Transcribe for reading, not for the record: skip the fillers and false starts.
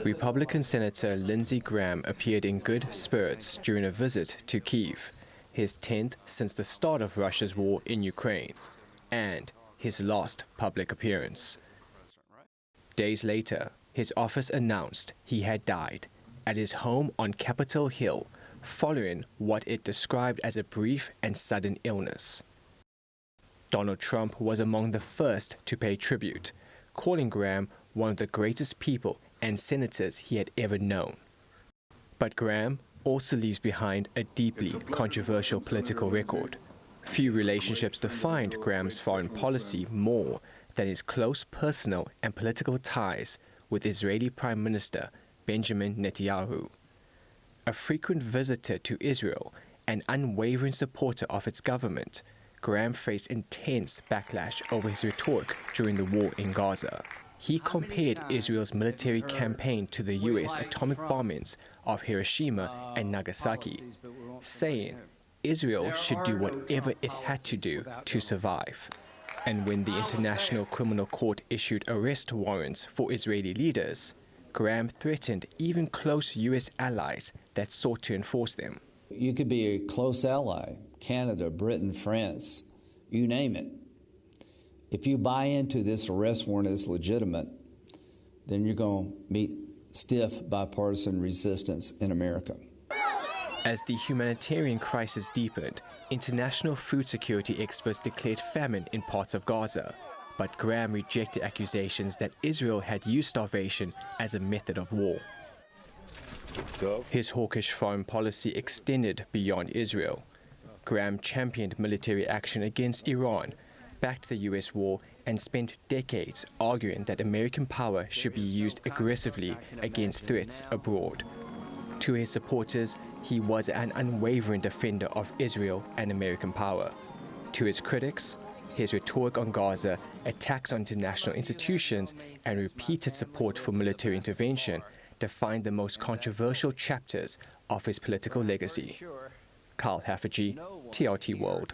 Republican Senator Lindsey Graham appeared in good spirits during a visit to Kyiv, his 10th since the start of Russia's war in Ukraine, and his last public appearance. Days later, his office announced he had died at his home on Capitol Hill following what it described as a brief and sudden illness. Donald Trump was among the first to pay tribute, calling Graham one of the greatest people and senators he had ever known. But Graham also leaves behind a deeply controversial political record. Few relationships defined Graham's foreign policy more than his close personal and political ties with Israeli Prime Minister Benjamin Netanyahu. A frequent visitor to Israel and unwavering supporter of its government, Graham faced intense backlash over his rhetoric during the war in Gaza. He compared Israel's military campaign to the US atomic bombings of Hiroshima and Nagasaki, saying Israel should do whatever it had to do to survive. And when the International Criminal Court issued arrest warrants for Israeli leaders, Graham threatened even close US allies that sought to enforce them. You could be a close ally, Canada, Britain, France, you name it. If you buy into this arrest warrant as legitimate, then you're going to meet stiff bipartisan resistance in America. As the humanitarian crisis deepened, international food security experts declared famine in parts of Gaza. But Graham rejected accusations that Israel had used starvation as a method of war. His hawkish foreign policy extended beyond Israel. Graham championed military action against Iran, backed the US war, and spent decades arguing that American power should be used aggressively against threats abroad. To his supporters, he was an unwavering defender of Israel and American power. To his critics, his rhetoric on Gaza, attacks on international institutions, and repeated support for military intervention defined the most controversial chapters of his political legacy. Haffajee, TRT World.